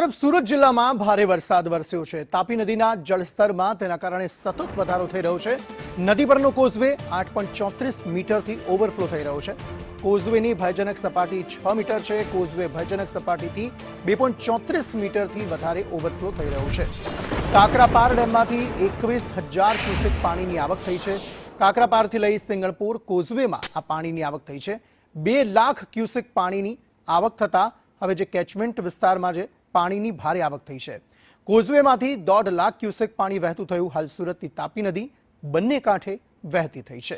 તરફ સુરત જિલ્લામાં ભારે વરસાદ વરસ્યો છે। તાપી નદીના જળસ્તરમાં તેના કારણે સતત વધારો થઈ રહ્યો છે। નદી પરનો કોઝવે 8.34 મીટરથી ઓવરફ્લો થઈ રહ્યો છે। કોઝવેની ભયજનક સપાટી 6 મીટર છે। કોઝવે ભયજનક સપાટીથી 2.34 મીટરથી વધારે ઓવરફ્લો થઈ રહ્યો છે। કાકરાપાર ડેમમાંથી 21,000 ક્યુસેક પાણીની આવક થઈ છે। કાકરાપારથી લઈ સિંગણપુર કોઝવેમાં આ પાણીની આવક થઈ છે। 2 લાખ ક્યુસેક પાણીની આવક થતા હવે જે કેચમેન્ટ વિસ્તારમાં જે પાણીની ભારે આવક થઈ છે। કોઝવેમાંથી 1.5 લાખ ક્યુસેક પાણી વહેતું થયું। હાલ સુરતની તાપી નદી બંને કાંઠે વહેતી થઈ છે।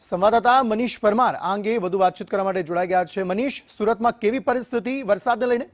સંવાદદાતા મનીષ પરમાર આ અંગે વધુ વાતચીત કરવા માટે જોડાઈ ગયા છે। મનીષ, સુરતમાં કેવી પરિસ્થિતિ વરસાદને લઈને?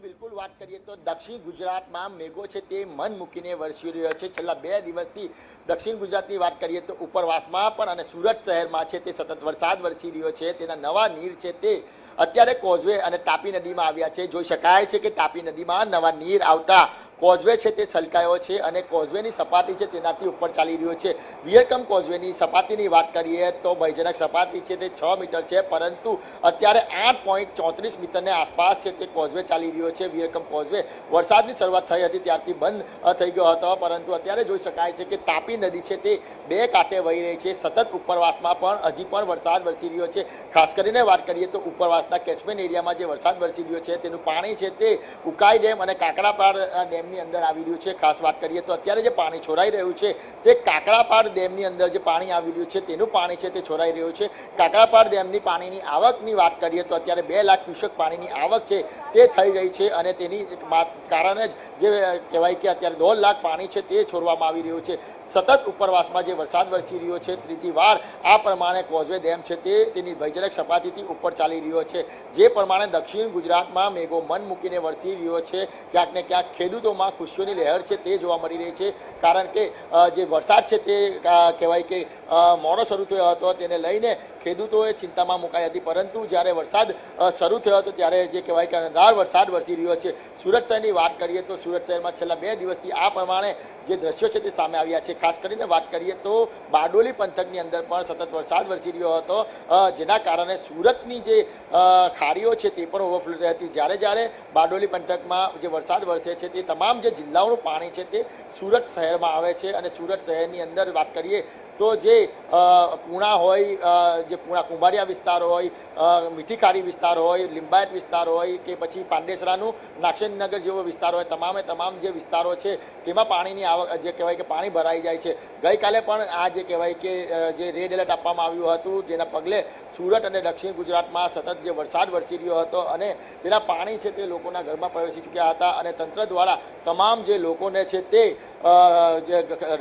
બિલકુલ વાત કરીએ તો દક્ષિણ ગુજરાતમાં મેઘો છે તે મન મૂકીને વરસી રહ્યો છે। છેલ્લા 2 દિવસથી દક્ષિણ ગુજરાતની વાત કરીએ તો ઉપરવાસમાં પણ અને સુરત શહેરમાં છે તે સતત વરસાદ વરસી રહ્યો છે। તેના નવા નીર છે તે અત્યારે કોઝવે અને તાપી નદીમાં આવ્યા છે। જોઈ શકાય છે કે તાપી નદીમાં નવા નીર આવતા કોઝવે છે તે છલકાયો છે અને કોઝવેની સપાટી છે તેનાથી ઉપર ચાલી રહ્યો છે। વિયરકમ કોઝવેની સપાટીની વાત કરીએ તો ભયજનક સપાટી છે તે 6 મીટર છે, પરંતુ અત્યારે 8.34 મીટરની આસપાસ છે તે કોઝવે ચાલી રહ્યો છે। વિયરકમ કોઝવે વરસાદની શરૂઆત થઈ હતી ત્યારથી બંધ થઈ ગયો હતો, પરંતુ અત્યારે જોઈ શકાય છે કે તાપી નદી છે તે 2 કાંઠે વહી રહી છે। સતત ઉપરવાસમાં પણ હજી પણ વરસાદ વરસી રહ્યો છે। ખાસ કરીને વાત કરીએ તો ઉપરવાસના કેચમેન્ટ એરિયામાં જે વરસાદ વરસી રહ્યો છે તેનું પાણી છે તે ઉકાઈ ડેમ અને કાકરાપાર ડેમની અંદર આવી રહ્યું છે। ખાસ વાત કરીએ તો અત્યારે જે પાણી છોડાઈ રહ્યું છે તે કાકરાપાર ડેમની અંદર જે પાણી આવી રહ્યું છે તેનું પાણી છે તે છોડાઈ રહ્યું છે। કાકરાપાર ડેમની પાણીની આવકની વાત કરીએ તો અત્યારે 2 લાખ ક્યુસેક પાણીની આવક છે તે થઈ રહી છે અને તેની કારણે જ જે કહેવાય કે અત્યારે 1.5 લાખ પાણી છે તે છોડવામાં આવી રહ્યું છે। સતત ઉપરવાસમાં જે વરસાદ વરસી રહ્યો છે ત્રીજી વાર આ પ્રમાણે કોઝવે ડેમ છે તે તેની ભયજનક સપાટીથી ઉપર ચાલી રહ્યો છે। જે પ્રમાણે દક્ષિણ ગુજરાતમાં મેઘો મન મૂકીને વરસી રહ્યો છે, ક્યાંક ને ક્યાંક ખેડૂતોમાં ખુશીઓની લહેર છે તે જોવા મળી રહી છે। કારણ કે જે વરસાદ છે તે કહેવાય કે મોડો શરૂ થયો હતો તેને લઈને ખેડૂતોએ ચિંતામાં મુકાઈ હતી, પરંતુ જ્યારે વરસાદ શરૂ થયો હતો ત્યારે જે કહેવાય કે અનધાર વરસાદ વરસી રહ્યો છે। સુરત શહેરની વાત કરીએ તો સુરત શહેરમાં છેલ્લા 2 દિવસથી આ પ્રમાણે જે દ્રશ્યો છે તે સામે આવ્યા છે। ખાસ કરીને વાત કરીએ તો બારડોલી પંથકની અંદર પણ સતત વરસાદ વરસી રહ્યો હતો, જેના કારણે સુરતની જે ખાડીઓ છે તે પણ ઓવરફ્લો થઈ હતી। જ્યારે બારડોલી પંથકમાં જે વરસાદ વરસે છે તે તમામ જે જિલ્લાઓનું પાણી છે તે સુરત શહેરમાં આવે છે અને સુરત શહેરની અંદર વાત કરીએ તો જે પૂણા હોય, જે પૂણા કુંભારિયા વિસ્તાર હોય, મીઠી ખાડી વિસ્તાર હોય, લિંબાયત વિસ્તાર હોય કે પછી પાંડેસરાનું નાક્ષનગર જેવો વિસ્તાર હોય, તમામ જે વિસ્તારો છે તેમાં પાણીની આવક જે કહેવાય કે પાણી ભરાઈ જાય છે। ગઈકાલે પણ આ જે કહેવાય કે જે રેડ એલર્ટ આપવામાં આવ્યું હતું જેના પગલે સુરત અને દક્ષિણ ગુજરાતમાં સતત જે વરસાદ વરસી રહ્યો હતો અને તેના પાણી છે તે લોકોના ઘરમાં પ્રવેશી ચૂક્યા હતા અને તંત્ર દ્વારા તમામ જે લોકોને છે તે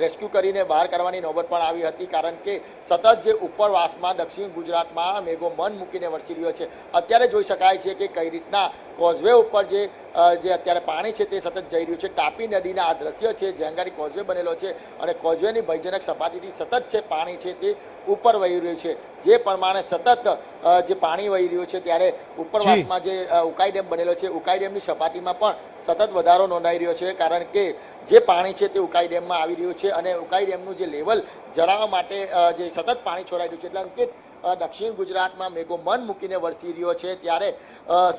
રેસ્ક્યુ કરીને બહાર કરવાની નોબત પણ આવી હતી, કારણ કે સતત જે ઉપરવાસમાં દક્ષિણ ગુજરાતમાં મેઘો મન મૂકીને વરસી રહ્યો છે। અત્યારે જોઈ શકાય છે કે કઈ રીતના કોઝવે ઉપર જે અત્યારે પાણી છે તે સતત જઈ રહ્યું છે। તાપી નદીના આ દ્રશ્ય છે જ્યાં આગળ કોઝવે બનેલો છે અને કોઝવેની ભયજનક સપાટીથી સતત છે પાણી છે તે ઉપર વહી રહ્યું છે। જે પ્રમાણે સતત જે પાણી વહી રહ્યું છે ત્યારે ઉપરવાસમાં જે ઉકાઈ ડેમ બનેલો છે, ઉકાઈ ડેમની સપાટીમાં પણ સતત વધારો નોંધાઈ રહ્યો છે, કારણ કે જે પાણી છે તે ઉકાઈ ડેમમાં આવી રહ્યું છે અને ઉકાઈ ડેમનું જે લેવલ જણાવવા માટે જે સતત પાણી છોડાઈ રહ્યું છે એટલે કે દક્ષિણ ગુજરાતમાં મેઘો મન મૂકીને વરસી રહ્યો છે। ત્યારે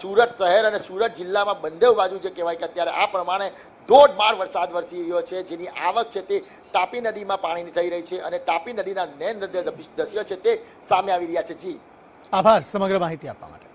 સુરત શહેર અને સુરત જિલ્લામાં બંને બાજુ જે કહેવાય કે અત્યારે આ પ્રમાણે ધોધમાર વરસાદ વરસી રહ્યો છે, જેની આવક છે તે તાપી નદીમાં પાણીની થઈ રહી છે અને તાપી નદીના નયન દ્રશ્યો છે તે સામે આવી રહ્યા છે। જી આભાર સમગ્ર માહિતી આપવા માટે।